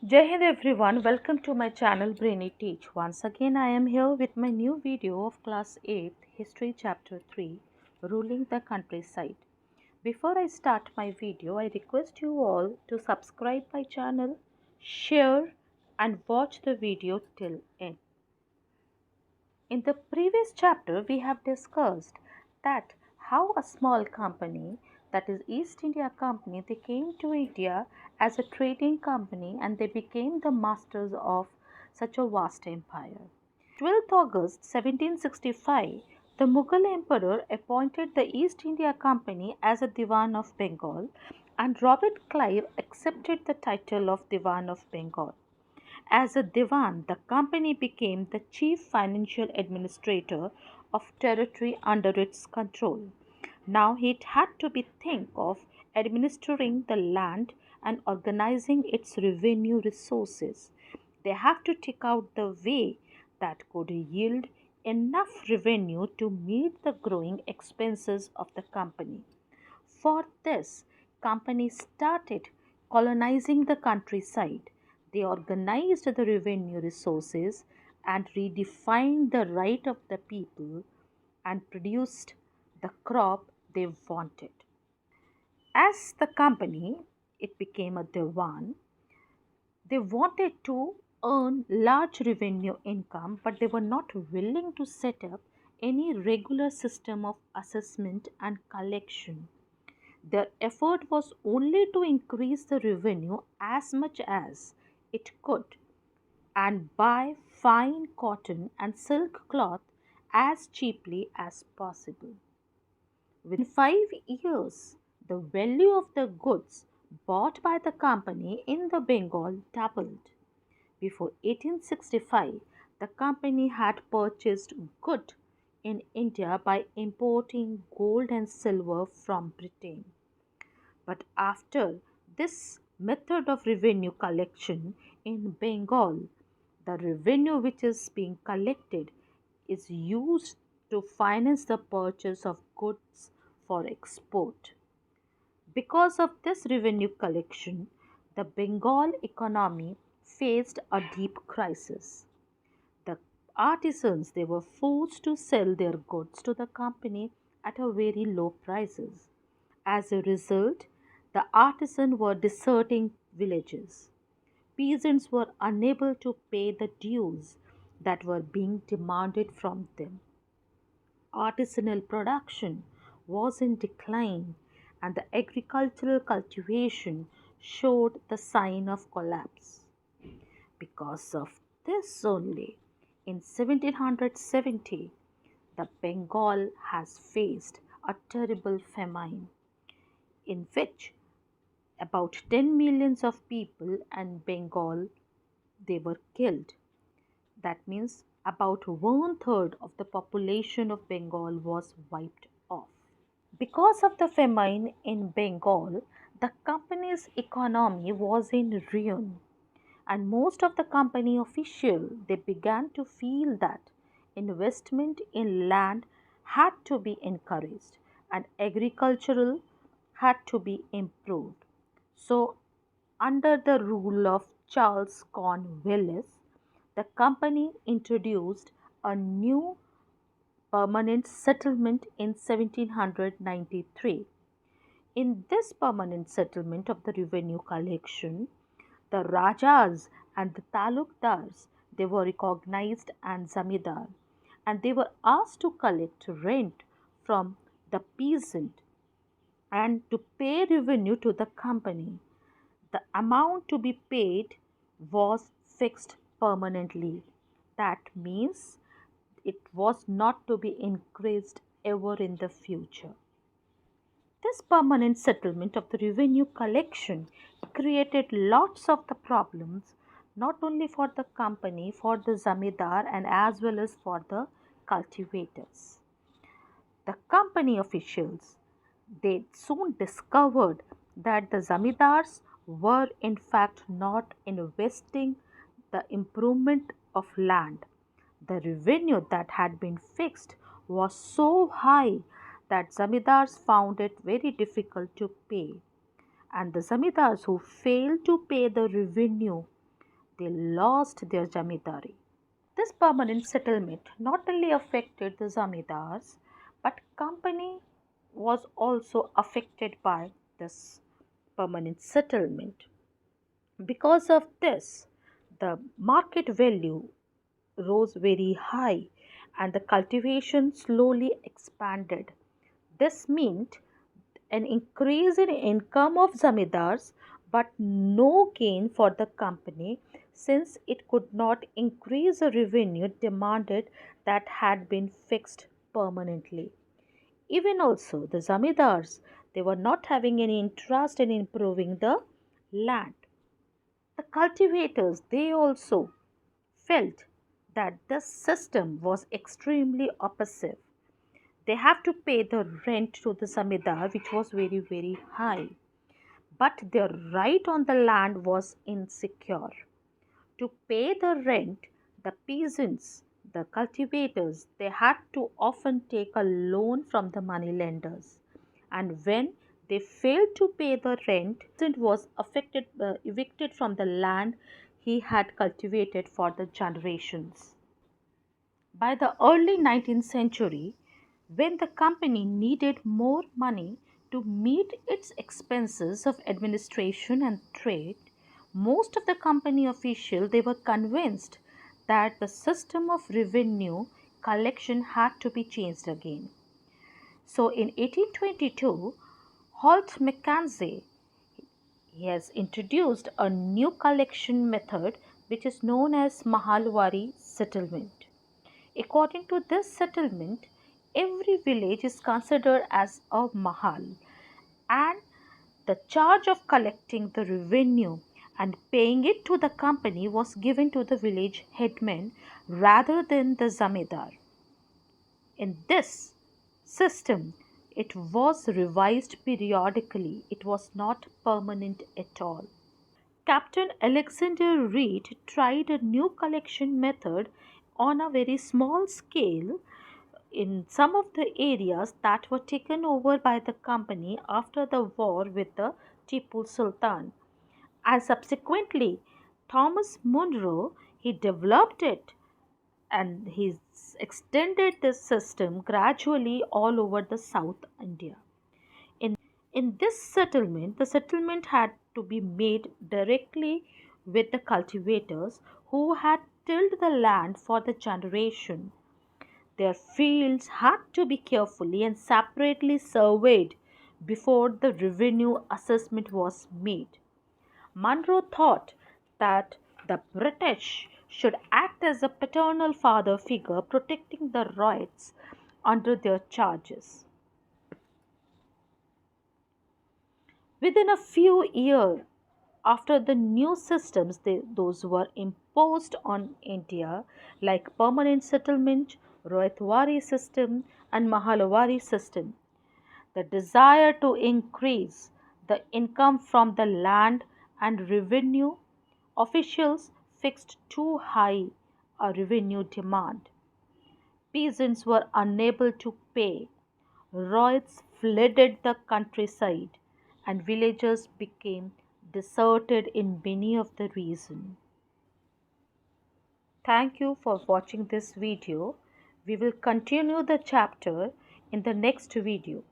Jai Hind everyone, welcome to my channel Brainy Teach. Once again I am here with my new video of class 8 History chapter 3 Ruling the Countryside. Before I start my video, I request you all to subscribe my channel, share and watch the video till end. In the previous chapter, we have discussed that how a small company, that is East India Company, they came to India as a trading company and they became the masters of such a vast empire. 12th August 1765, the Mughal emperor appointed the East India Company as a Diwan of Bengal and Robert Clive accepted the title of Diwan of Bengal. As a Diwan, the company became the chief financial administrator of territory under its control. Now it had to be think of administering the land and organizing its revenue resources. They have to take out the way that could yield enough revenue to meet the growing expenses of the company. For this, company started colonizing the countryside. They organized the revenue resources and redefined the right of the people and produced the crop they wanted. As the company, it became a Diwan. They wanted to earn large revenue income, but they were not willing to set up any regular system of assessment and collection. Their effort was only to increase the revenue as much as it could and buy fine cotton and silk cloth as cheaply as possible. Within 5 years, the value of the goods bought by the company in the Bengal doubled. Before 1865, the company had purchased goods in India by importing gold and silver from Britain. But after this method of revenue collection in Bengal, the revenue which is being collected is used to finance the purchase of goods for export. Because of this revenue collection, the Bengal economy faced a deep crisis. The artisans they were forced to sell their goods to the company at a very low prices. As a result, the artisans were deserting villages. Peasants were unable to pay the dues that were being demanded from them. Artisanal production was in decline and the agricultural cultivation showed the sign of collapse. Because of this only, in 1770, the Bengal has faced a terrible famine in which about 10 millions of people in Bengal they were killed. That means about one third of the population of Bengal was wiped off. Because of the famine in Bengal, the company's economy was in ruin and most of the company officials they began to feel that investment in land had to be encouraged and agricultural had to be improved. So under the rule of Charles Cornwallis, the company introduced a new permanent settlement in 1793. In this permanent settlement of the revenue collection, the Rajas and the Talukdars they were recognized as Zamidar and they were asked to collect rent from the peasant and to pay revenue to the company. The amount to be paid was fixed permanently. That means it was not to be increased ever in the future. This permanent settlement of the revenue collection created lots of the problems not only for the company, for the zamindar and as well as for the cultivators. The company officials they soon discovered that the zamindars were in fact not investing the improvement of land. The revenue that had been fixed was so high that zamindars found it very difficult to pay, and the zamindars who failed to pay the revenue they lost their zamindari. This permanent settlement not only affected the zamindars, but company was also affected by this permanent settlement. Because of this, the market value rose very high and the cultivation slowly expanded. This meant an increase in income of zamindars but no gain for the company since it could not increase the revenue demanded that had been fixed permanently. Even also the zamindars, they were not having any interest in improving the land. The cultivators, they also felt that this system was extremely oppressive. They have to pay the rent to the zamindar, which was very, very high. But their right on the land was insecure. To pay the rent, the peasants, the cultivators, they had to often take a loan from the moneylenders. And when they failed to pay the rent, the peasant was evicted from the land he had cultivated for the generations. By the early 19th century, when the company needed more money to meet its expenses of administration and trade, most of the company officials they were convinced that the system of revenue collection had to be changed again. So in 1822, Holt Mackenzie he has introduced a new collection method which is known as Mahalwari settlement. According to this settlement, every village is considered as a mahal and the charge of collecting the revenue and paying it to the company was given to the village headman rather than the zamindar. In this system, it was revised periodically, it was not permanent at all. Captain Alexander Reid tried a new collection method on a very small scale in some of the areas that were taken over by the company after the war with the Tipu Sultan. And subsequently, Thomas Munro he developed it and he extended this system gradually all over the South India. In this settlement, the settlement had to be made directly with the cultivators who had tilled the land for the generation. Their fields had to be carefully and separately surveyed before the revenue assessment was made. Munro thought that the British should act as a paternal father figure protecting the rights under their charges. Within a few years after the new systems those were imposed on India like permanent settlement, Rohitwari system and Mahalwari system, the desire to increase the income from the land and revenue officials fixed too high a revenue demand. Peasants were unable to pay. Riots flooded the countryside and villages became deserted in many of the regions. Thank you for watching this video. We will continue the chapter in the next video.